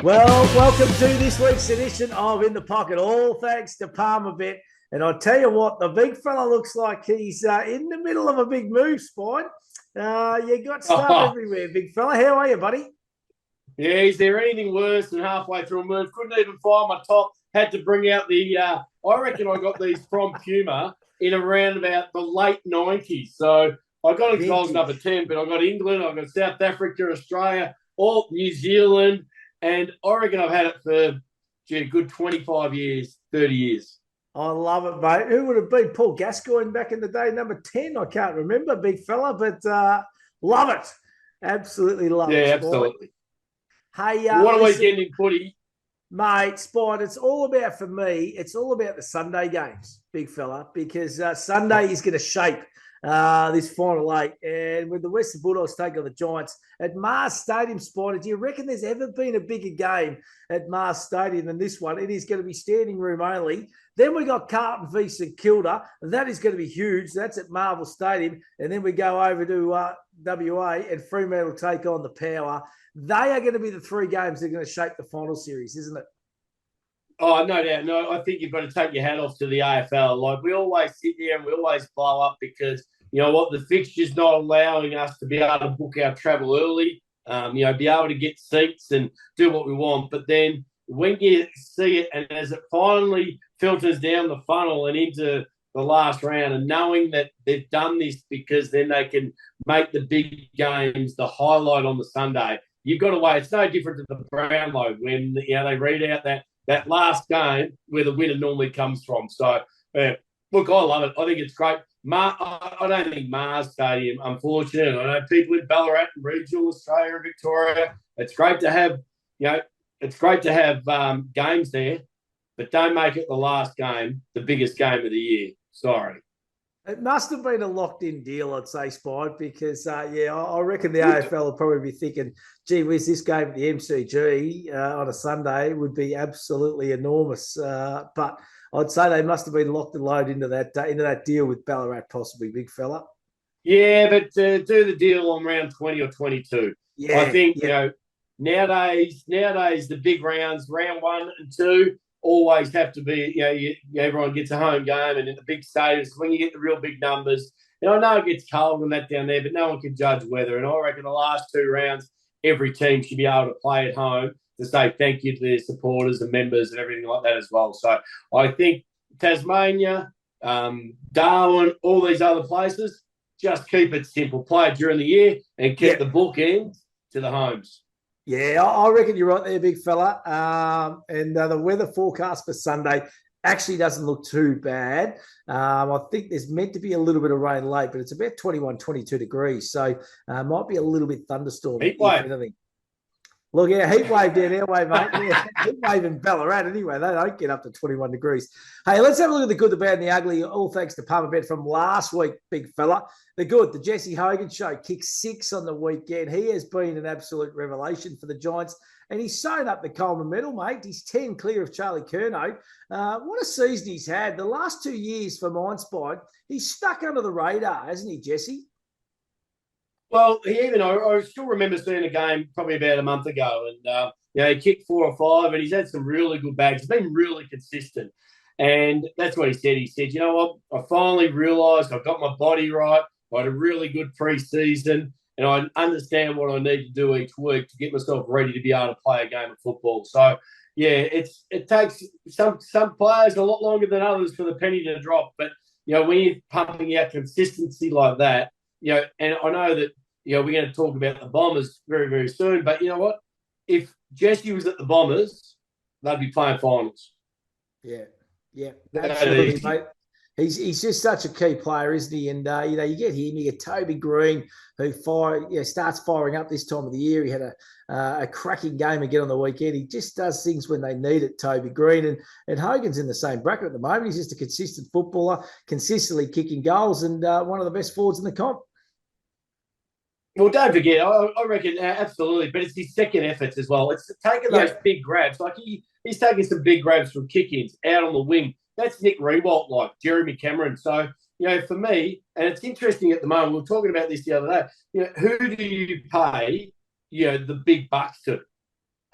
Well, welcome to this week's edition of In the Pocket, all thanks to Palmer Bet. And I'll tell you what, the big fella looks like he's in the middle of a big move, Spine. You got stuff everywhere, big fella. How are you, buddy? Yeah, is there anything worse than halfway through a move? Couldn't even find my top. Had to bring out I reckon I got these from Puma in around about the late 90s. So I got it goals number 10, but I got England, I got South Africa, Australia, all New Zealand. And I reckon I've had it for, a good 25 years, 30 years. I love it, mate. Who would have been Paul Gascoigne back in the day? Number 10, I can't remember, big fella, but love it. Absolutely love it. Yeah, absolutely. Hey, what a weekend in footy. Mate, Spine, it's all about, for me, it's all about the Sunday games, big fella, because Sunday is going to shape this final eight. And with the Western Bulldogs taking on the Giants at Mars Stadium, Spider, do you reckon there's ever been a bigger game at Mars Stadium than this one? It is going to be standing room only. Then we got Carlton v St Kilda, and that is going to be huge. That's at Marvel Stadium. And then we go over to WA, and Fremantle take on the Power. They are going to be the three games that are going to shape the final series, isn't it? Oh, no doubt. No, I think you've got to take your hat off to the AFL. Like, we always sit there and we always blow up because, you know what, the fixture's not allowing us to be able to book our travel early, be able to get seats and do what we want. But then when you see it and as it finally filters down the funnel and into the last round and knowing that they've done this because then they can make the big games the highlight on the Sunday, you've got to wait. It's no different to the Brownlow when, they read out that last game where the winner normally comes from. So, look, I love it. I think it's great. I don't think Mars Stadium, unfortunately, I know people in Ballarat and regional Australia and Victoria, it's great to have, games there, but don't make it the last game, the biggest game of the year. Sorry. It must have been a locked-in deal, I'd say, Spide, because, I reckon the AFL will probably be thinking, gee whiz, this game at the MCG on a Sunday would be absolutely enormous. But I'd say they must have been locked and loaded into that deal with Ballarat, possibly, big fella. Yeah, but do the deal on round 20 or 22. Yeah, I think, nowadays, the big rounds, round 1 and 2, always have to be, everyone gets a home game and in the big stadiums, when you get the real big numbers. And I know it gets cold and that down there, but no one can judge weather. And I reckon the last 2 rounds, every team should be able to play at home to say thank you to their supporters and members and everything like that as well. So I think Tasmania, Darwin, all these other places, just keep it simple. Play it during the year and keep the bookends to the homes. Yeah, I reckon you're right there, big fella. And the weather forecast for Sunday actually doesn't look too bad. I think there's meant to be a little bit of rain late, but it's about 21, 22 degrees. So might be a little bit thunderstorm. Heat wave. Look, heat wave down our way, mate. Yeah, heat wave in Ballarat anyway. They don't get up to 21 degrees. Hey, let's have a look at the good, the bad, and the ugly. All thanks to Palmer Bet from last week, big fella. The good, the Jesse Hogan show, kicked 6 on the weekend. He has been an absolute revelation for the Giants, and he's sewn up the Coleman medal, mate. He's 10 clear of Charlie Curnow. What a season he's had. The last 2 years for Mindspine, he's stuck under the radar, hasn't he, Jesse? Well, I still remember seeing a game probably about a month ago, and he kicked 4 or 5, and he's had some really good bags. He's been really consistent, and that's what he said. He said, "You know what? I finally realised I've got my body right. I had a really good pre-season, and I understand what I need to do each week to get myself ready to be able to play a game of football." So, yeah, it takes some players a lot longer than others for the penny to drop, but when you're pumping out consistency like that, and I know that. We're going to talk about the Bombers very, very soon. But you know what? If Jesse was at the Bombers, they'd be playing finals. Yeah, absolutely, mate. He's just such a key player, isn't he? And, you get him, you get Toby Green, who starts firing up this time of the year. He had a cracking game again on the weekend. He just does things when they need it, Toby Green. And Hogan's in the same bracket at the moment. He's just a consistent footballer, consistently kicking goals, and one of the best forwards in the comp. Well, don't forget, I reckon absolutely, but it's his second efforts as well. It's taking those big grabs. Like he's taking some big grabs from kick-ins out on the wing. That's Nick Rewalt like, Jeremy Cameron. So, for me, and it's interesting at the moment, we were talking about this the other day, who do you pay, the big bucks to?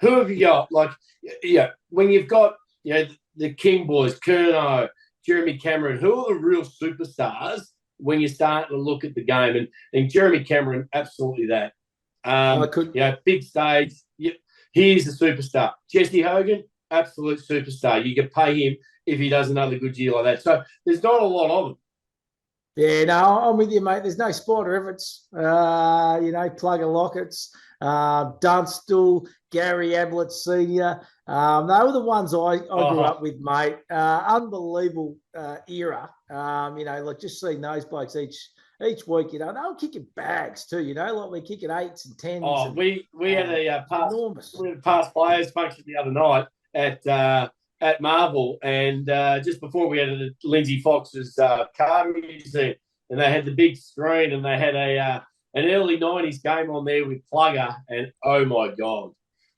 Who have you got? Like, when you've got, the King boys, Kerno, Jeremy Cameron, who are the real superstars when you're starting to look at the game? And Jeremy Cameron, absolutely that. Big stage. He's a superstar. Jesse Hogan, absolute superstar. You can pay him if he does another good year like that. So there's not a lot of them. Yeah, no, I'm with you, mate. There's no Spider Everett's, Plugger Lockett's, Dunstall, Gary Ablett Senior. They were the ones I grew up with, mate. Unbelievable era. Just seeing those blokes each week, they were kicking bags too, like we're kicking 8s and 10s. Oh, we had a past players function the other night at Marvel, and just before we had Lindsay Fox's car museum, and they had the big screen, and they had an early 90s game on there with Plugger, and oh my God,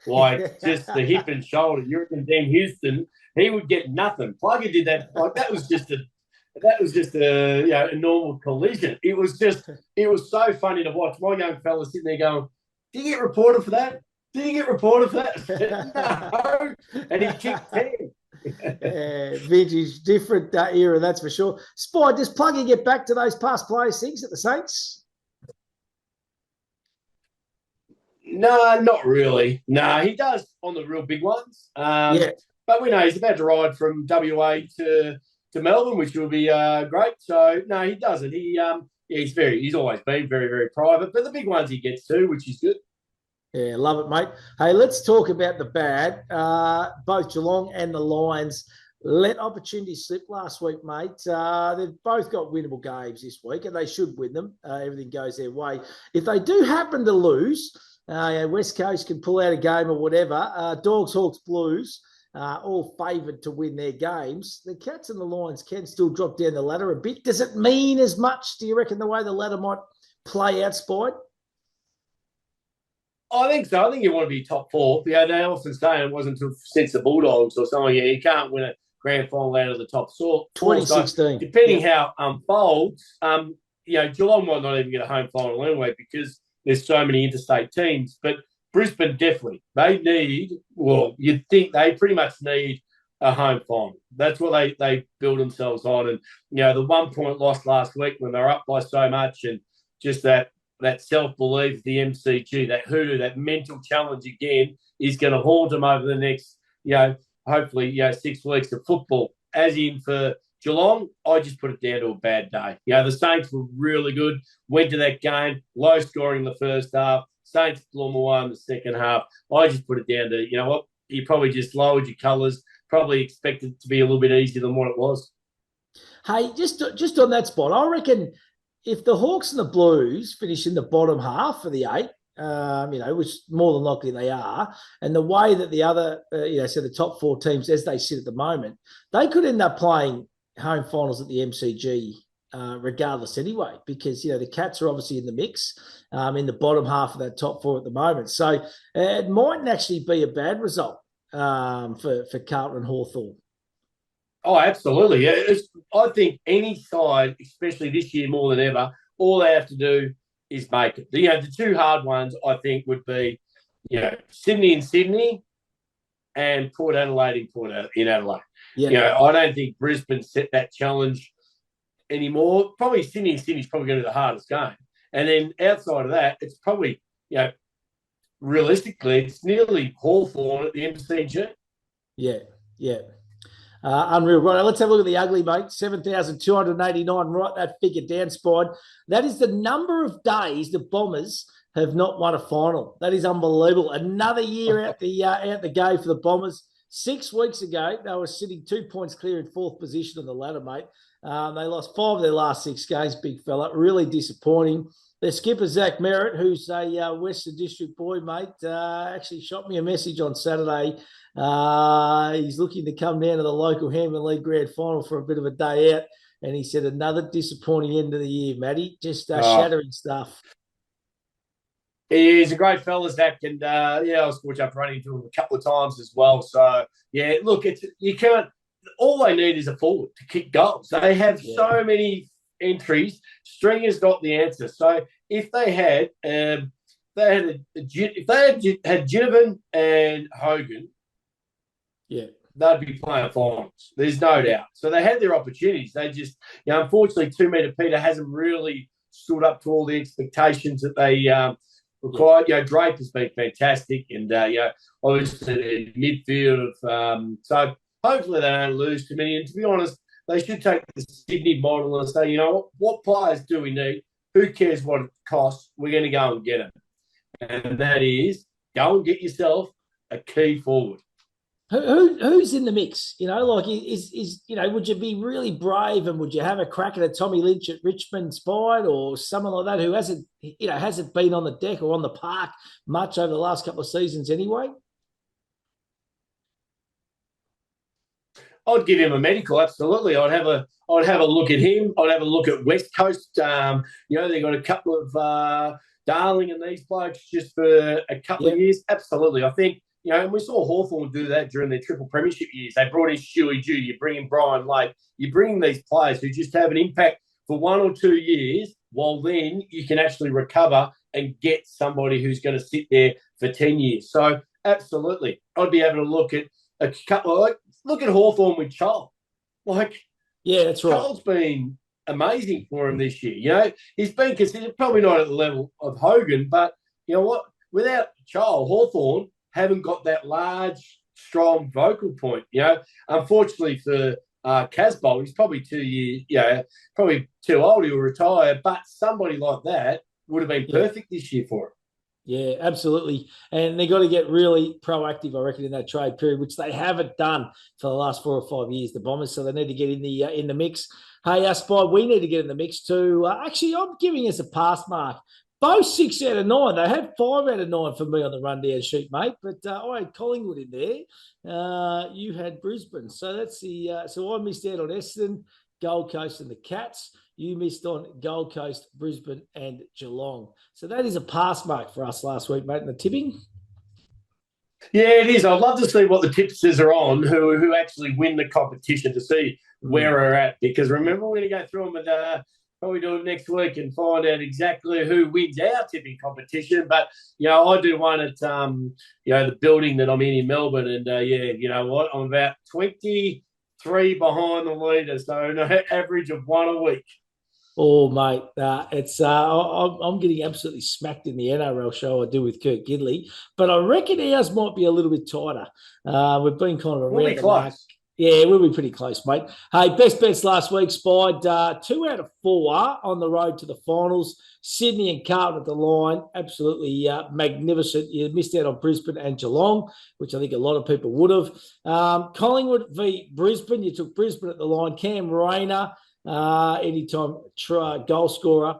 like just the hip and shoulder. You reckon Dan Houston, he would get nothing. Plugger did that, like that was just a normal collision. It was so funny to watch. My young fella sitting there going, "Did you get reported for that? Did you get reported for that?" No. And he kicked 10. Vintage, different era, that's for sure. Spy, does Pluggy get back to those past players things at the Saints? No, not really. No, he does on the real big ones. But we know he's about to ride from WA to Melbourne, which will be great. So no, he doesn't. He's always been very, very private. But the big ones he gets to, which is good. Yeah, love it, mate. Hey, let's talk about the bad. Both Geelong and the Lions let opportunities slip last week, mate. They've both got winnable games this week, and they should win them. Everything goes their way. If they do happen to lose, West Coast can pull out a game or whatever. Dogs, Hawks, Blues, all favoured to win their games. The Cats and the Lions can still drop down the ladder a bit. Does it mean as much, do you reckon, the way the ladder might play out, Spide? I think so. I think you want to be top 4. They often say it wasn't since the Bulldogs or something. Yeah, you can't win a grand final out of the top 4. 2016. So depending how unfolds, Geelong might not even get a home final anyway because there's so many interstate teams. But Brisbane definitely. You'd think they pretty much need a home final. That's what they build themselves on. And, the 1 point loss last week when they were up by so much and just that self-belief, the MCG, that hoodoo, that mental challenge again is going to haunt them over the next, hopefully, 6 weeks of football. As in for Geelong, I just put it down to a bad day. The Saints were really good, went to that game, low scoring in the first half. Saints blew them away in the second half. I just put it down to, you probably just lowered your colours, probably expected it to be a little bit easier than what it was. Hey, just on that spot, I reckon if the Hawks and the Blues finish in the bottom half of the 8, which more than likely they are, and the way that the other, so the top 4 teams as they sit at the moment, they could end up playing home finals at the MCG regardless anyway, because, the Cats are obviously in the mix in the bottom half of that top 4 at the moment. So it mightn't actually be a bad result for Carlton and Hawthorn. Oh, absolutely. I think any side, especially this year more than ever, all they have to do is make it. The 2 hard ones, I think, would be, Sydney and Sydney and Port Adelaide in Adelaide. Yeah. I don't think Brisbane set that challenge anymore. Probably Sydney's probably going to be the hardest game. And then outside of that, it's probably, realistically, it's nearly Hawthorn at the MCG. Yeah. Unreal. Right, let's have a look at the ugly, mate. 7,289. Write that figure down, Spide. That is the number of days the Bombers have not won a final. That is unbelievable. Another year out the go for the Bombers. 6 weeks ago, they were sitting 2 points clear in 4th position on the ladder, mate. They lost 5 of their last 6 games, big fella. Really disappointing. Their skipper, Zach Merritt, who's a Western District boy, mate, actually shot me a message on Saturday. He's looking to come down to the local Hammond League Grand Final for a bit of a day out. And he said another disappointing end of the year, Matty. Just shattering stuff. He's a great fella, Zach. And, I was fortunate enough running into him a couple of times as well. So, look, you can't – all they need is a forward to kick goals. They have so many entries. Stringer's got the answer. So if they had if they had Ginnivan and Hogan, Yeah. they'd be playing finals. There's no doubt. So they had their opportunities. They just, unfortunately, 2 metre Peter hasn't really stood up to all the expectations that they required. Yeah. Drape has been fantastic, and obviously the midfield of so hopefully they don't lose too many. And to be honest, they should take the Sydney model and say, what players do we need? Who cares what it costs? We're going to go and get them, and that is go and get yourself a key forward. Who's in the mix? Would you be really brave and would you have a crack at a Tommy Lynch at Richmond Spide or someone like that who hasn't been on the deck or on the park much over the last couple of seasons anyway? I'd give him a medical, absolutely. I'd have a look at him. I'd have a look at West Coast. They've got a couple of Darling and these blokes just for a couple of years. Absolutely. I think, and we saw Hawthorn do that during their triple premiership years. They brought in Stewie Dew, you bring in Brian Lake, you bring in these players who just have an impact for 1 or 2 years, while then you can actually recover and get somebody who's going to sit there for 10 years. So, absolutely. I'd be able to look at a couple of, look at Hawthorn with Charles. Yeah, that's right. Charles been amazing for him this year. He's been considered probably not at the level of Hogan, but you know what? Without Charles, Hawthorn haven't got that large, strong vocal point. Unfortunately for Casbolt, he's probably 2 years, probably too old. He'll retire, but somebody like that would have been perfect this year for him. Yeah, absolutely. And they got to get really proactive, I reckon, in that trade period, which they haven't done for the last 4 or 5 years, the Bombers. So they need to get in the mix. Hey, Spy, we need to get in the mix too. Actually, I'm giving us a pass mark. Both 6 out of 9. They had 5 out of 9 for me on the rundown sheet, mate. But I had Collingwood in there. You had Brisbane. So that's so I missed out on Essendon, Gold Coast and the Cats. You missed on Gold Coast, Brisbane and Geelong. So that is a pass mark for us last week, mate, in the tipping. Yeah, it is. I'd love to see what the tipsters are on who actually win the competition to see where we're at. Because remember, we're going to go through them and probably do it next week and find out exactly who wins our tipping competition. But, I do one at, the building that I'm in Melbourne. And, you know what? I'm about 23 behind the leader. So an average of 1 a week. Oh, mate, I'm getting absolutely smacked in the NRL show I do with Kurt Gidley, but I reckon ours might be a little bit tighter. We've been kind of around the mark. Yeah, we'll be pretty close, mate. Hey, best bets last week, Spied. 2 out of 4 on the road to the finals. Sydney and Carlton at the line. Absolutely magnificent. You missed out on Brisbane and Geelong, which I think a lot of people would have. Collingwood v Brisbane. You took Brisbane at the line. Cam Rayner. Anytime goal scorer.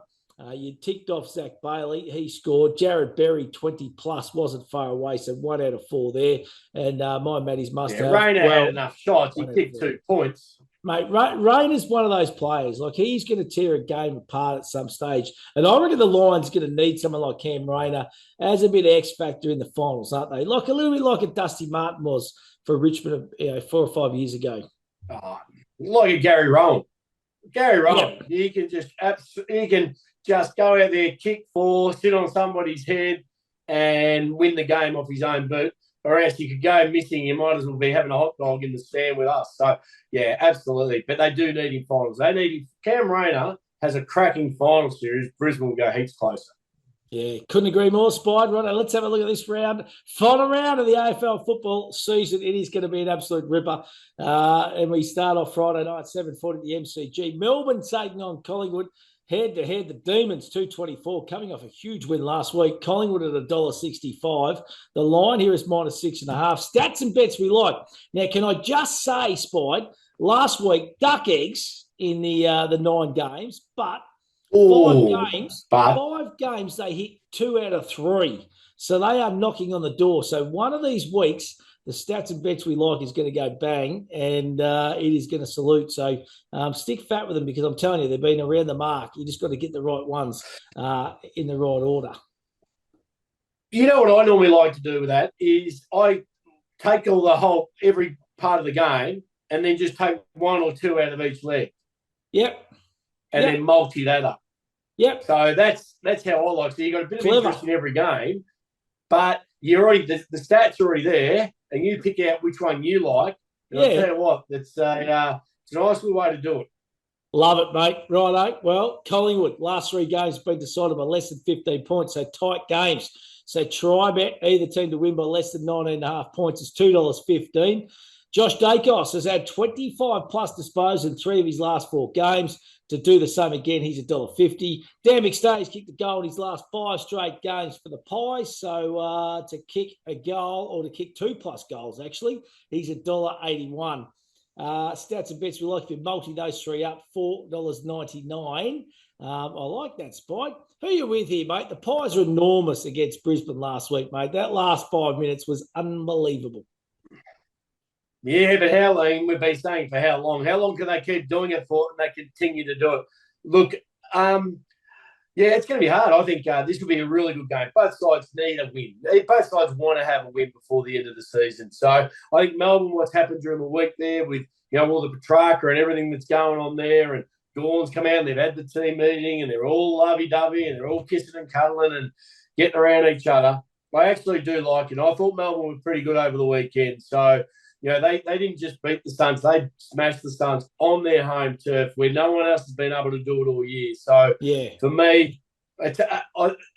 You ticked off Zach Bailey. He scored. Jared Berry, 20 plus, wasn't far away. So 1 out of 4 there. And my Matty's must have. Rayner had enough shots. He kicked 2 points. Mate, Rayner's one of those players. He's going to tear a game apart at some stage. And I reckon the Lions going to need someone like Cam Rayner as a bit of X factor in the finals, aren't they? A little bit like a Dusty Martin was for Richmond 4 or 5 years ago. Like a Gary Rowan. Gary Rowan, he can just go out there, kick 4, sit on somebody's head and win the game off his own boot. Or else you could go missing. You might as well be having a hot dog in the stand with us. So, yeah, absolutely. But they do need him finals. They need him. Cam Rayner has a cracking final series. Brisbane will go heaps closer. Yeah, couldn't agree more, Spide. Right, let's have a look at this round. Final round of the AFL football season. It is going to be an absolute ripper. And we start off Friday night, 7:40 at the MCG. Melbourne taking on Collingwood. Head-to-head, the Demons, 224, coming off a huge win last week. Collingwood at $1.65. The line here is -6.5. Stats and bets we like. Now, can I just say, Spide, last week, duck eggs in the 9 games, but five games they hit 2 out of 3. So they are knocking on the door. So one of these weeks, the stats and bets we like is going to go bang, and it is going to salute. So stick fat with them because I'm telling you, they've been around the mark. You just got to get the right ones in the right order. You know what I normally like to do with that is I take every part of the game and then just take 1 or 2 out of each leg. Yep. And then multi that up. Yep. So that's how I like. So you got a bit of interest in every game, but you're already the stats are already there, and you pick out which one you like. And I'll tell you what, it's a nice little way to do it. Love it, mate. Righto. Well, Collingwood, last 3 games been decided by less than 15 points, so tight games. So try bet either team to win by less than 19.5 points is $2.15. Josh Dacos has had 25 plus disposals in 3 of his last 4 games. To do the same again, he's $1.50. Dan McStay's kicked a goal in his last 5 straight games for the Pies. So to kick a goal, or to kick 2 plus goals, actually, he's $1.81. Stats and bets we like, if you multi those 3 up, $4.99. I like that, Spide. Who are you with here, mate? The Pies are enormous against Brisbane last week, mate. That last 5 minutes was unbelievable. Yeah, but how long? We've been saying for how long? How long can they keep doing it for, and they continue to do it? Look, it's going to be hard. I think this will be a really good game. Both sides need a win. Both sides want to have a win before the end of the season. So I think Melbourne, what's happened during the week there with all the Petrarca and everything that's going on there, and Dawn's come out and they've had the team meeting and they're all lovey-dovey and they're all kissing and cuddling and getting around each other. I actually do like it. I thought Melbourne was pretty good over the weekend. So they didn't just beat the Suns. They smashed the Suns on their home turf where no one else has been able to do it all year. So, for me, it's a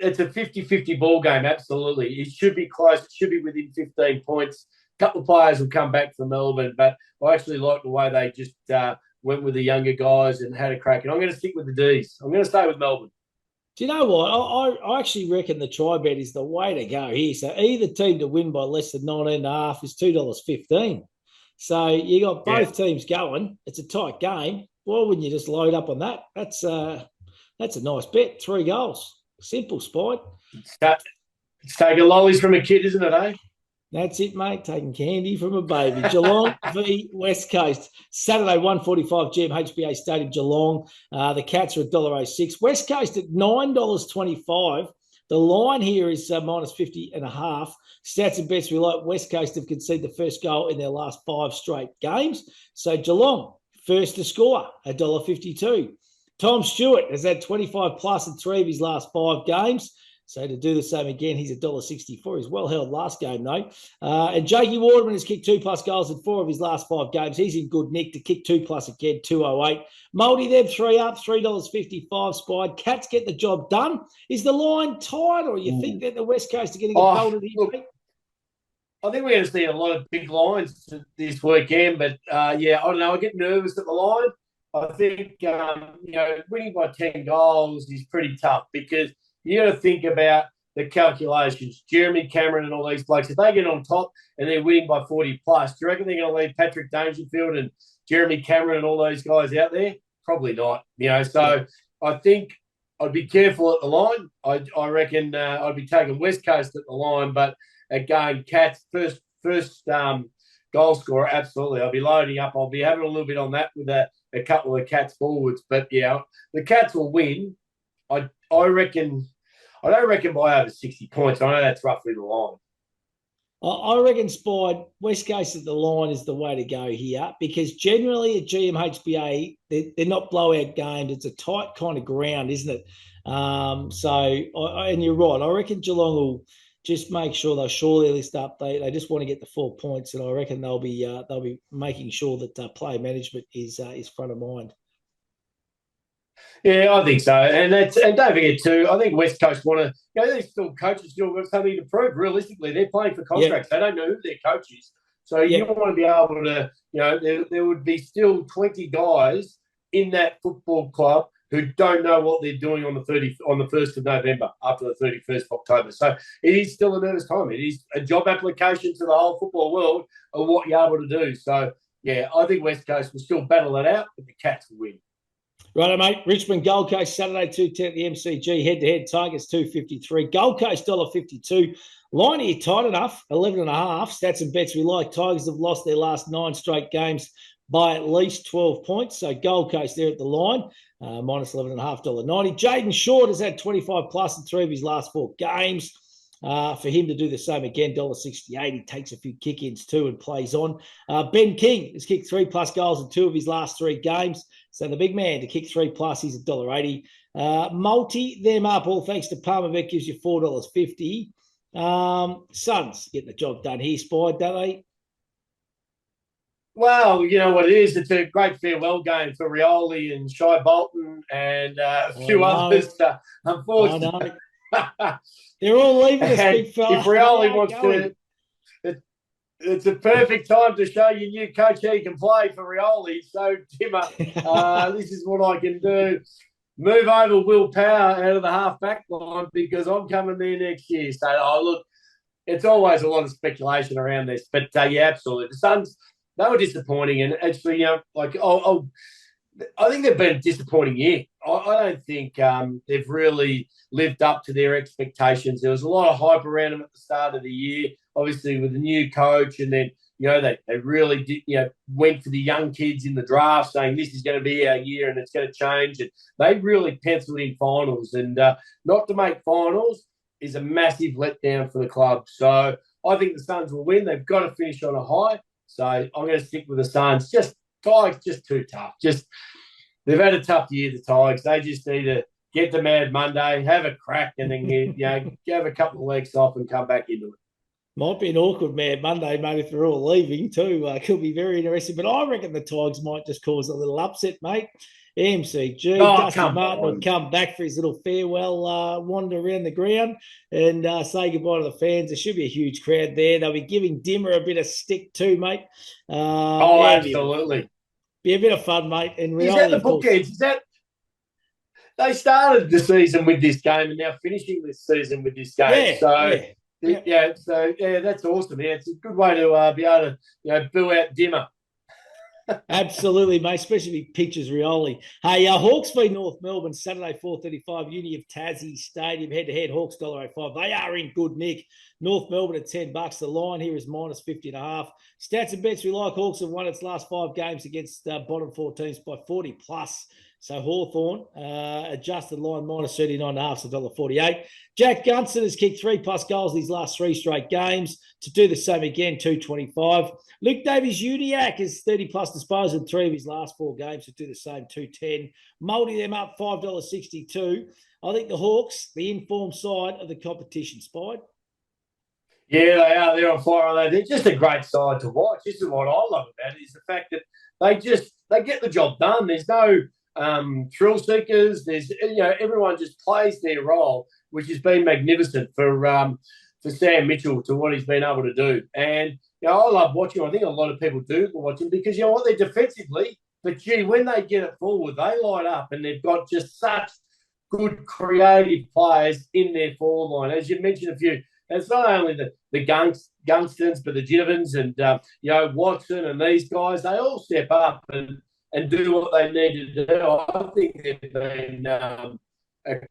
50-50 ball game, absolutely. It should be close. It should be within 15 points. A couple of players will come back for Melbourne, but I actually like the way they just went with the younger guys and had a crack. And I'm going to stick with the Ds. I'm going to stay with Melbourne. Do you know what? I actually reckon the try bet is the way to go here. So either team to win by less than 19.5 is $2.15. So you got both teams going. It's a tight game. Why wouldn't you just load up on that? That's a nice bet. 3 goals. Simple, Spide. It's taking lollies from a kid, isn't it, eh? That's it, mate. Taking candy from a baby. Geelong v West Coast. Saturday, 1:45 GMHBA Stadium, Geelong. The Cats are $1.06. West Coast at $9.25. The line here is minus 50.5. Stats and bets we like. West Coast have conceded the first goal in their last 5 straight games. So Geelong, first to score, $1.52. Tom Stewart has had 25 plus in 3 of his last 5 games. So to do the same again, he's $1.64. He's well held last game, though. And Jakey Waterman has kicked 2 plus goals in 4 of his last 5 games. He's in good nick to kick 2 plus again, $2.08. Multi them 3 up, $3.55. Spide. Cats get the job done. Is the line tight, or you think that the West Coast are going to get bolted here? I think we're going to see a lot of big lines this weekend, but I don't know. I get nervous at the line. I think winning by 10 goals is pretty tough because you got to think about the calculations. Jeremy Cameron and all these blokes, if they get on top and they're winning by 40 plus, do you reckon they're going to leave Patrick Dangerfield and Jeremy Cameron and all those guys out there? Probably not. So I think I'd be careful at the line. I reckon I'd be taking West Coast at the line, but again, Cats first goal scorer, absolutely. I'll be loading up. I'll be having a little bit on that with a couple of Cats forwards, but the Cats will win. I don't reckon by over 60 points. I know that's roughly the line. I reckon, Spide, West Coast at the line is the way to go here because generally at GMHBA, they're not blowout games. It's a tight kind of ground, isn't it? And you're right. I reckon Geelong will just make sure they'll shore their list up. They just want to get the 4 points, and I reckon they'll be making sure that player management is front of mind. Yeah, I think so. And don't forget too, I think West Coast want to, they're still coaches, still got something to prove. Realistically, they're playing for contracts. They don't know who their coach is. So you want to be able to, there would be still 20 guys in that football club who don't know what they're doing on the 1st of November after the 31st of October. So it is still a nervous time. It is a job application to the whole football world of what you're able to do. So, I think West Coast will still battle that out, but the Cats will win. Righto, mate. Richmond, Gold Coast, Saturday, 2:10 at the MCG. Head-to-head, Tigers, $2.53. Gold Coast, $1.52. Line here, tight enough, 11.5. Stats and bets we like. Tigers have lost their last 9 straight games by at least 12 points. So Gold Coast there at the line, minus $11.5, $1.90. Jaden Short has had 25 plus in 3 of his last 4 games. For him to do the same again, $1.68. He takes a few kick-ins too and plays on. Ben King has kicked 3 plus goals in 2 of his last 3 games. So the big man to kick 3 plus, he's $1.80. Multi them up, all thanks to Palmer gives you $4.50. Suns getting the job done here, Spide, don't they? Well, you know what it is. It's a great farewell game for Rioli and Shy Bolton and a few others. Unfortunately, they're all leaving us, and big fella. if Rioli wants to, it's a perfect time to show your new coach how you can play for Rioli. So, Timmer, this is what I can do. Move over Will Power out of the half-back line because I'm coming there next year. So, look, it's always a lot of speculation around this. But, yeah, absolutely. The Suns, they were disappointing. And actually, you know, like, I think they've been a disappointing year. I don't think they've really lived up to their expectations. There was a lot of hype around them at the start of the year, obviously with the new coach, and then, you know, they really did, you know, went for the young kids in the draft saying this is going to be our year and it's going to change. And they really penciled in finals. And not to make finals is a massive letdown for the club. So I think the Suns will win. They've got to finish on a high. So I'm going to stick with the Suns. Tigers just too tough. They've had a tough year, the Tigers. They just need to get to Mad Monday, have a crack, and then have a couple of legs off and come back into it. Might be an awkward Mad Monday, mate, if they're all leaving too. Could be very interesting. But I reckon the Tigers might just cause a little upset, mate. MCG, Dusty Martin will come back for his little farewell wander around the ground and say goodbye to the fans. There should be a huge crowd there. They'll be giving Dimmer a bit of stick too, mate. Absolutely. Be a bit of fun, mate. And is that the bookends? Is that they started the season with this game and now finishing this season with this game? That's awesome. Yeah, it's a good way to be able to, you know, boo out Dimmer. Absolutely, mate. Especially if he pictures Rioli. Hey, Hawks v North Melbourne, Saturday, 4:35, Uni of Tassie Stadium, head-to-head, Hawks $1.05. They are in good nick. North Melbourne at $10. The line here is minus 50.5. Stats and bets we like. Hawks have won its last 5 games against bottom 4 teams by 40 plus. So Hawthorn, adjusted line minus 39.5, so $1.48. Jack Gunston has kicked 3+ goals in his last 3 straight games. To do the same again, $2.25. Luke Davies-Uniacke has 30+ disposals in 3 of his last 4 games. To do the same, $2.10. Multi them up, $5.62. I think the Hawks, the informed side of the competition, Spide. Yeah, they are. They're on fire, aren't they? They're just a great side to watch. This is what I love about it, is the fact that they get the job done. There's no thrill seekers. There's, you know, everyone just plays their role, which has been magnificent for Sam Mitchell to what he's been able to do. And, you know, I love watching him. I think a lot of people do watch him because, you know what, they're defensively, but gee, when they get it forward, they light up and they've got just such good creative players in their forward line. As you mentioned a few, it's not only the Gungstons, but the Ginevans and, you know, Watson and these guys, they all step up and do what they need to do. I think they've been a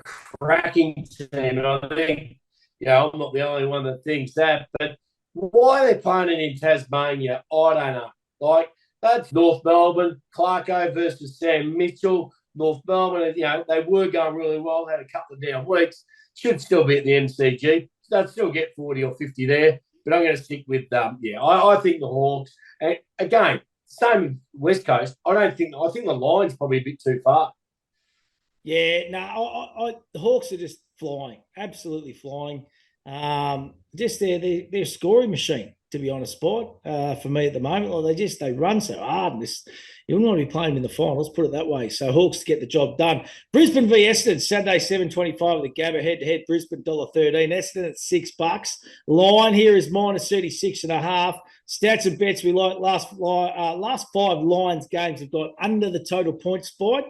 cracking team. And I think, you know, I'm not the only one that thinks that. But why they're playing it in Tasmania, I don't know. Like, that's North Melbourne, Clarko versus Sam Mitchell. North Melbourne, you know, they were going really well, had a couple of down weeks. Should still be at the MCG. They'll still get 40 or 50 there. But I'm going to stick with, I think the Hawks. And again, same West Coast. I think the line's probably a bit too far. Yeah, no, the Hawks are just flying, absolutely flying. Just they're a scoring machine, to be honest, Sport. For me at the moment, like they run so hard. And you wouldn't want to be playing in the finals, put it that way. So Hawks get the job done. Brisbane v Essendon, Saturday 7:25 at the Gabba, head-to-head. Brisbane $1.13. Essendon at $6. Line here is minus 36.5. Stats and bets we like. Last 5 Lions games have got under the total points spot.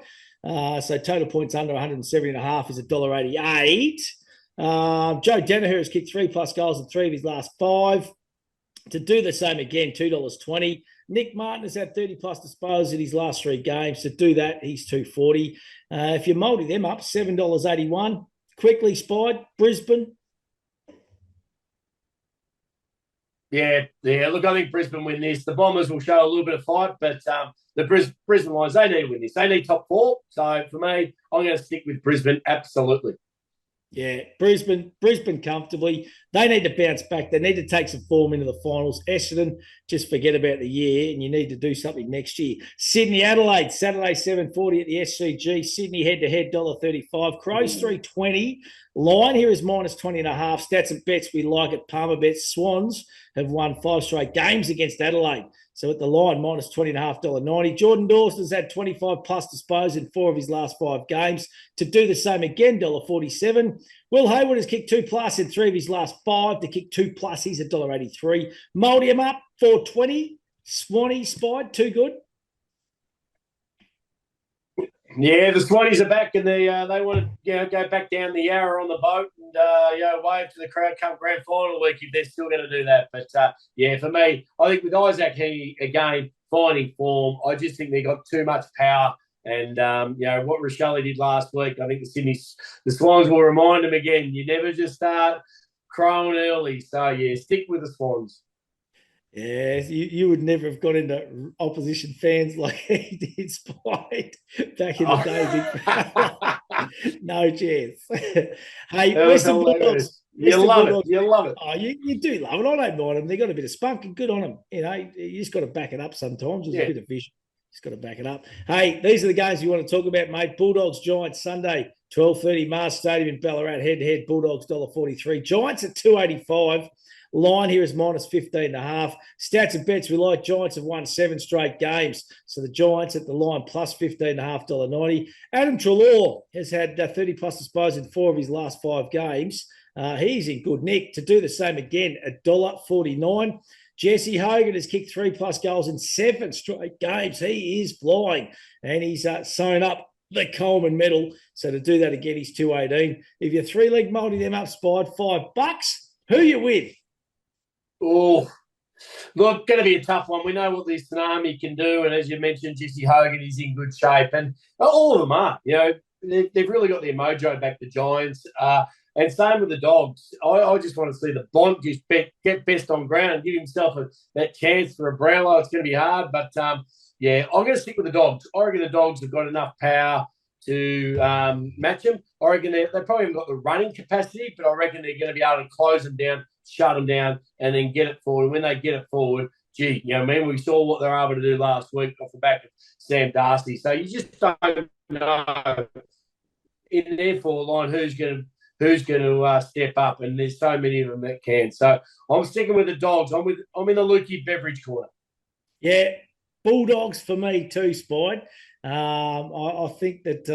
So total points under 170.5 is $1.88. Joe Danaher has kicked 3+ goals in 3 of his last 5. To do the same again, $2.20. Nick Martin has had 30+ disposals in his last 3 games. To do that, he's $2.40. If you multi them up, $7.81. Quickly, Spide, Brisbane. Yeah. Look, I think Brisbane win this. The Bombers will show a little bit of fight, but the Brisbane Lions, they need to win this. They need top 4. So for me, I'm going to stick with Brisbane, absolutely. Yeah, Brisbane comfortably. They need to bounce back. They need to take some form into the finals. Essendon, just forget about the year, and you need to do something next year. Sydney, Adelaide, Saturday 7:40 at the SCG. Sydney head-to-head $1.35. Crows 320. Line here is -20.5. Stats and bets we like at Palmer Bets. Swans have won 5 straight games against Adelaide. So at the line, -20.5, $1.90. Jordan Dawson's had 25 plus disposed in 4 of his last 5 games. To do the same again, $1.47. Will Hayward has kicked 2 plus in 3 of his last 5. To kick 2 plus, he's $1.83. Mouldy him up, $4.20. Swanee spied, too good. Yeah, the Swannies are back, and they want to go back down the Yarra on the boat and wave to the crowd come grand final week if they're still going to do that. But yeah, for me, I think with Isaac Heaney again finding form, I just think they got too much power. And what Rochelle did last week, I think the Swans will remind them again. You never just start crowing early. So yeah, stick with the Swans. Yeah, you would never have got into opposition fans like he did, Spide, back in the day. No chance. Hey, Western Bulldogs. You love it. You love it. Oh, you do love it. I don't mind them. They got a bit of spunk and good on them. You just got to back it up sometimes. There's a bit of vision. Just got to back it up. Hey, these are the games you want to talk about, mate. Bulldogs, Giants, Sunday, 12:30, Mars Stadium in Ballarat, head-to-head. Bulldogs, $1.43. Giants at $2.85. Line here is -15.5. Stats and bets we like. Giants have won 7 straight games. So the Giants at the line +15.5, $1.90. Adam Treloar has had 30 plus disposed in 4 of his last 5 games. He's in good nick. To do the same again, $1.49. Jesse Hogan has kicked 3 plus goals in 7 straight games. He is flying, and he's sewn up the Coleman medal. So to do that again, he's $2.18. If you're 3-leg multi them up, Spied, $5. Who you with? Oh, look, going to be a tough one. We know what this Tsunami can do, and as you mentioned, Jesse Hogan is in good shape, and all of them are. They've really got their mojo back, the Giants, and same with the Dogs. I just want to see the Bont just get best on ground and give himself that chance for a Brownlow. It's going to be hard, but I'm going to stick with the Dogs. I reckon the Dogs have got enough power to match them. I reckon they probably haven't got the running capacity, but I reckon they're going to be able to close them down, shut them down, and then get it forward. And when they get it forward, we saw what they were able to do last week off the back of Sam Darcy. So you just don't know in their forward line who's going to step up, and there's so many of them that can. So I'm sticking with the Dogs. I'm in the Lukey Beveridge corner. Yeah, Bulldogs for me too, Spide. I think that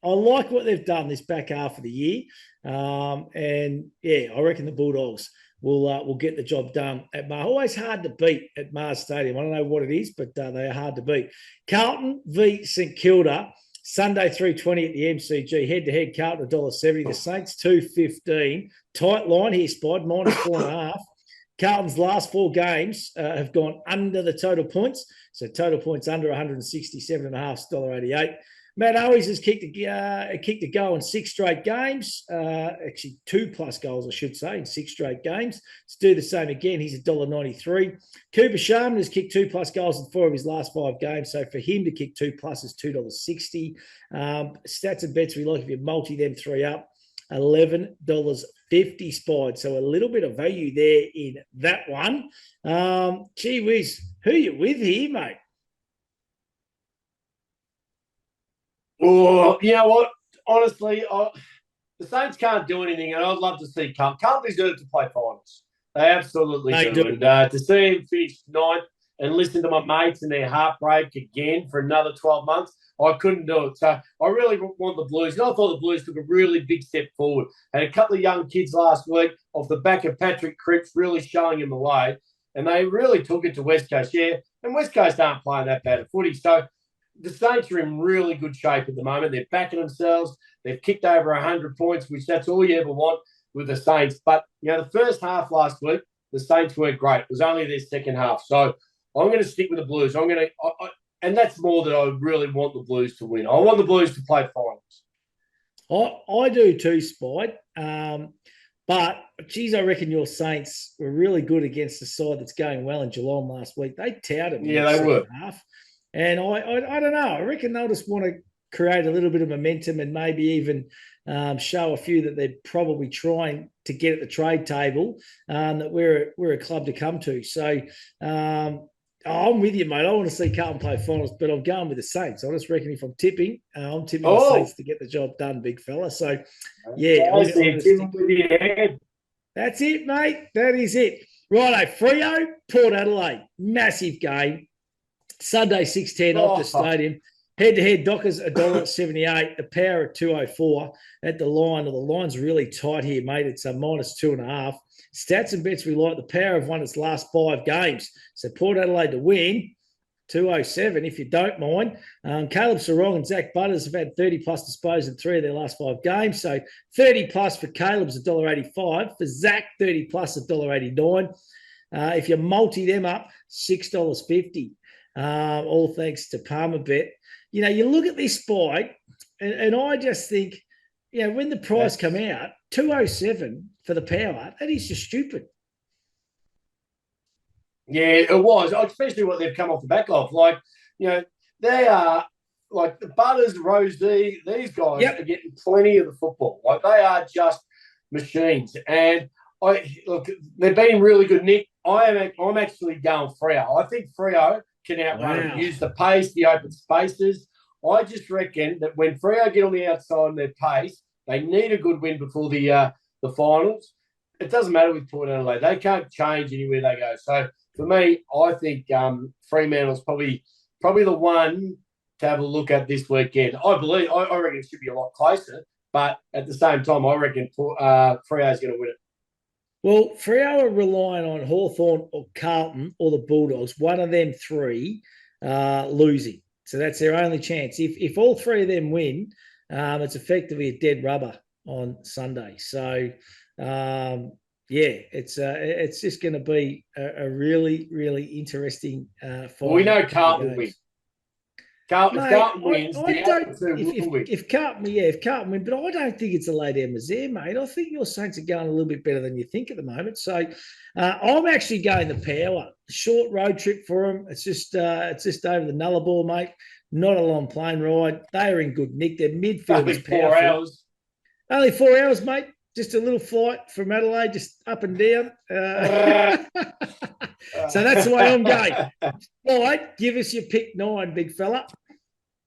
I like what they've done this back half of the year, and I reckon the Bulldogs will get the job done at Mars. Always hard to beat at Mars Stadium. I don't know what it is, but they are hard to beat. Carlton v St Kilda, Sunday 3:20 at the MCG. Head-to-head, Carlton $1.70. The Saints $2.15. Tight line here, Spide, -4.5. Carlton's last 4 games have gone under the total points. So total points under 167.5, $1.88. Matt Owens has kicked a goal in 6 straight games. Actually, 2 plus goals, I should say, in 6 straight games. To do the same again, he's $1.93. Cooper Sharman has kicked 2 plus goals in 4 of his last 5 games. So for him to kick 2 plus is $2.60. Stats and bets we like if you multi them 3 up. $11.50 Spied. So a little bit of value there in that one. Gee whiz, who you with here, mate? Oh, you know what? Honestly, the Saints can't do anything, and I'd love to see Carlton deserve to play finals. They absolutely do. And to see him finish 9th and listen to my mates and their heartbreak again for another 12 months, I couldn't do it. So I really want the Blues. And I thought the Blues took a really big step forward. Had a couple of young kids last week off the back of Patrick Cripps really showing him the way. And they really took it to West Coast. Yeah, and West Coast aren't playing that bad at footy. So the Saints are in really good shape at the moment. They're backing themselves. They've kicked over 100 points, which that's all you ever want with the Saints. But, the first half last week, the Saints weren't great. It was only their second half. So I'm going to stick with the Blues. And that's more that I really want the Blues to win. I want the Blues to play finals. I do too, Spide. But, geez, I reckon your Saints were really good against the side that's going well in Geelong last week. They touted me. Yeah, they were. Half. And I don't know. I reckon they'll just want to create a little bit of momentum and maybe even show a few that they're probably trying to get at the trade table, that we're a club to come to. So I'm with you, mate. I want to see Carlton play finals, but I'm going with the Saints. I just reckon if I'm tipping, I'm tipping the Saints to get the job done, big fella. So, yeah. That's it, mate. That is it. Righto, Freo, Port Adelaide. Massive game. Sunday, 6:10 off the stadium. Head-to-head, Dockers $1.78. The Power at 2.04 at the line. Well, the line's really tight here, mate. It's a -2.5. Stats and bets we like. The Power have won its last 5 games. So Port Adelaide to win, 2.07 if you don't mind. Caleb Sarong and Zach Butters have had 30-plus disposed in 3 of their last 5 games. So 30-plus for Caleb's $1.85. For Zach, 30-plus $1.89. If you multi them up, $6.50. All thanks to Palmerbet. You know, you look at this fight, and I just think, you know, when the price come out, 207 for the Power, that is just stupid. Yeah, it was, especially what they've come off the back of. Like, you know, they are like the Butters, Rosie, these guys are getting plenty of the football. Like, they are just machines. And they've been really good, Nick. I'm actually going Freo. I think Freo can outrun them, use the pace, the open spaces. I just reckon that when Freo get on the outside and their pace, they need a good win before the finals. It doesn't matter with Port Adelaide. They can't change anywhere they go. So, for me, I think Fremantle's probably the one to have a look at this weekend. I reckon it should be a lot closer, but at the same time, I reckon Freo's going to win it. Well, Freo are relying on Hawthorn or Carlton or the Bulldogs, one of them 3 losing. So that's their only chance. If all 3 of them win, it's effectively a dead rubber on Sunday. So, it's just going to be a really, really interesting fight. Well, we know Carlton wins. Carlton wins. If Carlton win, but I don't think it's a late misère, mate. I think your Saints are going a little bit better than you think at the moment. So I'm actually going the Power. Short road trip for them. It's just over the Nullarbor, mate. Not a long plane ride. They are in good nick. Their midfield is powerful. 4 hours. Only 4 hours, mate. Just a little flight from Adelaide, just up and down. So that's the way I'm going. All right, give us your pick 9, big fella.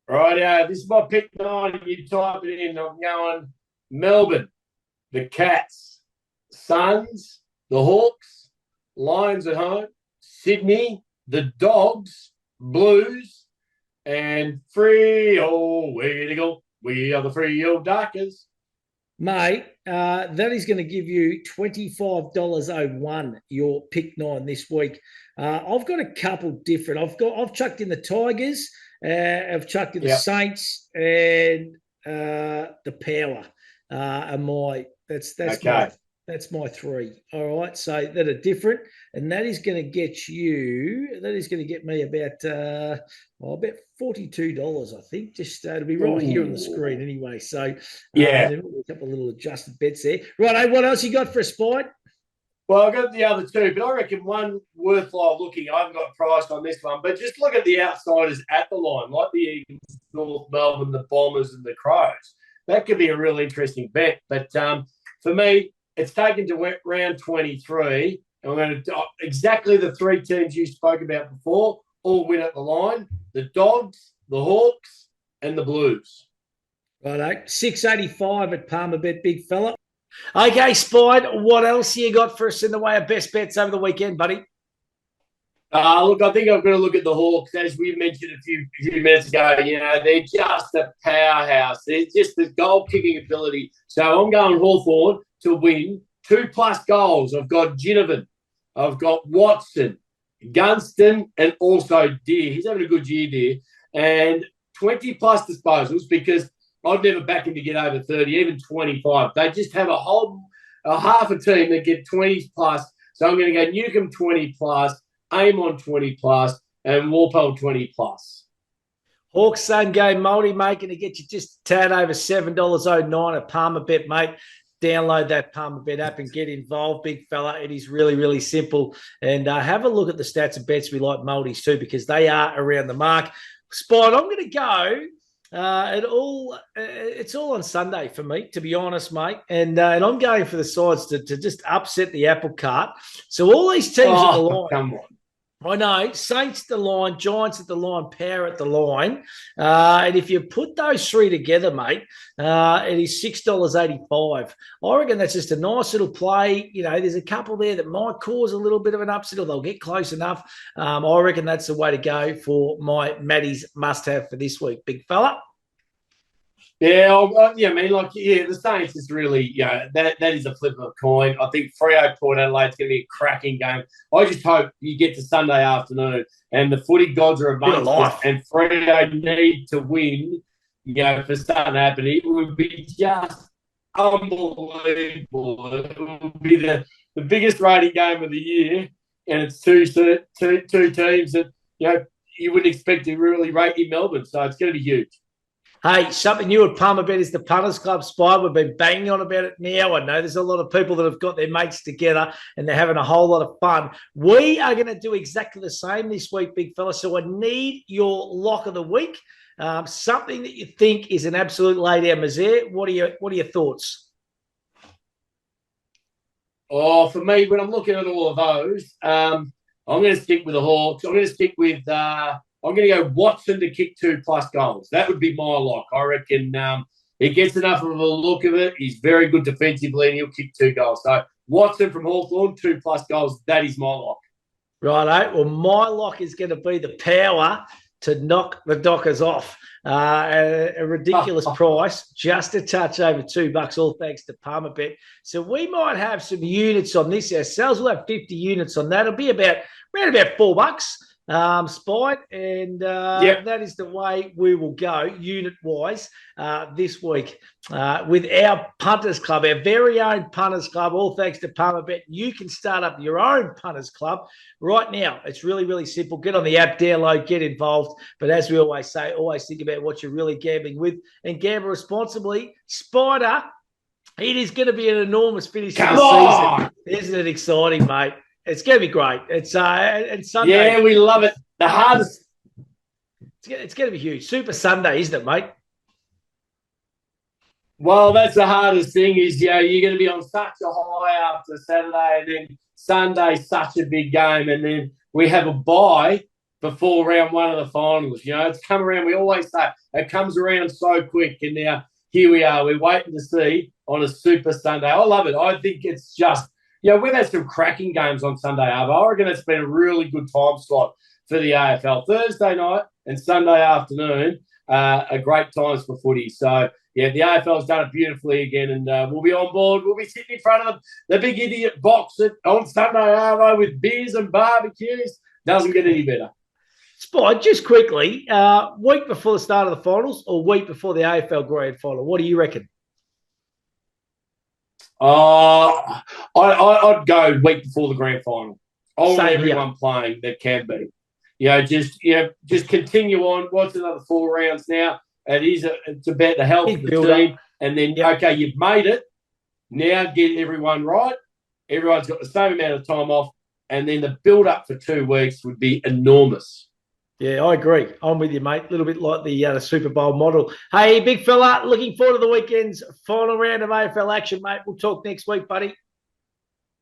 Right, this is my pick 9. You type it in. I'm going Melbourne, the Cats, Suns, the Hawks, Lions at home, Sydney, the Dogs, Blues, and Freo. Where to go? We are the Freo Darkers. Mate, that is going to give you $25.01, your pick 9 this week. I've got a couple different. I've chucked in the Tigers, I've chucked in the Saints, and the Power. That's my 3. All right, so that are different, and that is going to get me about $42, I think. Just to be right here on the screen anyway. So a couple of little adjusted bets there. Right, what else you got for a spite? Well, I've got the other 2, but I reckon one worthwhile looking. I haven't got a price on this one, but just look at the outsiders at the line, like the Eagles, North Melbourne, the Bombers, and the Crows. That could be a real interesting bet. But for me, it's taken to round 23, and we're going to do exactly the 3 teams you spoke about before, all win at the line: the Dogs, the Hawks, and the Blues. Righto, 685 at Palmerbet, big fella. Okay, Spide, what else you got for us in the way of best bets over the weekend, buddy? Look, I think I'm going to look at the Hawks, as we mentioned a few minutes ago. You know, they're just a powerhouse. They're just the goal-kicking ability. So I'm going Hawthorn to win 2+ goals. I've got Ginnivan, I've got Watson, Gunston, and also Deer. He's having a good year, Deer. And 20+ disposals, because I'd never back him to get over 30, even 25. They just have a half a team that get 20+. So I'm going to go Newcomb 20+, Amon 20+, and Walpole 20+. Hawks same game multi, mate, going to get you just a tad over $7.09 at Palmerbet, mate. Download that Palmerbet app and get involved, big fella. It is really, really simple. And have a look at the stats and bets we like multis too, because they are around the mark. Spot, I'm going to go It's all on Sunday for me, to be honest, mate. And I'm going for the sides to just upset the apple cart. So all these teams at the line. Come on. I know, Saints at the line, Giants at the line, Power at the line. And if you put those three together, mate, it is $6.85. I reckon that's just a nice little play. You know, there's a couple there that might cause a little bit of an upset, or they'll get close enough. I reckon that's the way to go for my Matty's must-have for this week, big fella. Yeah, the Saints is really, that is a flip of a coin. I think Freo Port Adelaide's going to be a cracking game. I just hope you get to Sunday afternoon and the footy gods are amongst us, and Freo need to win, for something to happen. It would be just unbelievable. It would be the biggest rating game of the year, and it's two teams that, you wouldn't expect to really rate in Melbourne, so it's going to be huge. Hey, something new at Palmerbet is the Punters Club, Spy. We've been banging on about it now. I know there's a lot of people that have got their mates together and they're having a whole lot of fun. We are going to do exactly the same this week, big fella. So I need your lock of the week. Something that you think is an absolute lay-down misère. What are your thoughts? Oh, for me, when I'm looking at all of those, I'm going to stick with the Hawks. I'm going to stick with... I'm going to go Watson to kick 2+ goals. That would be my lock. I reckon he gets enough of a look of it. He's very good defensively, and he'll kick 2 goals. So Watson from Hawthorn, 2+ goals. That is my lock. Righto. Well, my lock is going to be the Power to knock the Dockers off. A ridiculous price, just a touch over $2, all thanks to Palmerbet. So we might have some units on this ourselves. We'll have 50 units on that. It'll be around about $4. Spide, and that is the way we will go unit-wise this week with our Punters Club, our very own Punters Club, all thanks to Palmerbet. You can start up your own Punters Club right now. It's really, really simple. Get on the app, download, get involved. But as we always say, always think about what you're really gambling with and gamble responsibly. Spider, it is going to be an enormous finish to the season. Isn't it exciting, mate? It's going to be great. It's Sunday. Yeah, we love it. The hardest. It's going to be huge. Super Sunday, isn't it, mate? Well, that's the hardest thing is, you're going to be on such a high after Saturday, and then Sunday, such a big game, and then we have a bye before round 1 of the finals. It's come around. We always say it comes around so quick, and now here we are. We're waiting to see on a Super Sunday. I love it. I think it's just... we've had some cracking games on Sunday, Arvo. I reckon it's been a really good time slot for the AFL. Thursday night and Sunday afternoon are great times for footy. So, the AFL's done it beautifully again, and we'll be on board. We'll be sitting in front of the big idiot box on Sunday, Arvo, with beers and barbecues. Doesn't get any better. Spot, just quickly, week before the start of the finals or week before the AFL Grand Final? What do you reckon? I'd go week before the grand final. I want everyone playing that can be. Just continue on. What's another 4 rounds now? It's about the health of the team. And then, okay, you've made it. Now get everyone right. Everyone's got the same amount of time off. And then the build-up for 2 weeks would be enormous. Yeah, I agree. I'm with you, mate. A little bit like the Super Bowl model. Hey, big fella, looking forward to the weekend's final round of AFL action, mate. We'll talk next week, buddy.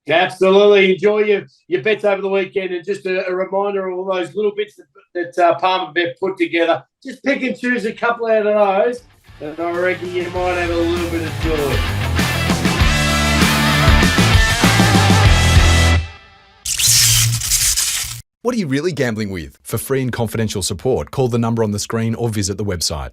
Absolutely. Enjoy your bets over the weekend. And just a reminder of all those little bits that Palmerbet put together. Just pick and choose a couple out of those, and I reckon you might have a little bit of joy. What are you really gambling with? For free and confidential support, call the number on the screen or visit the website.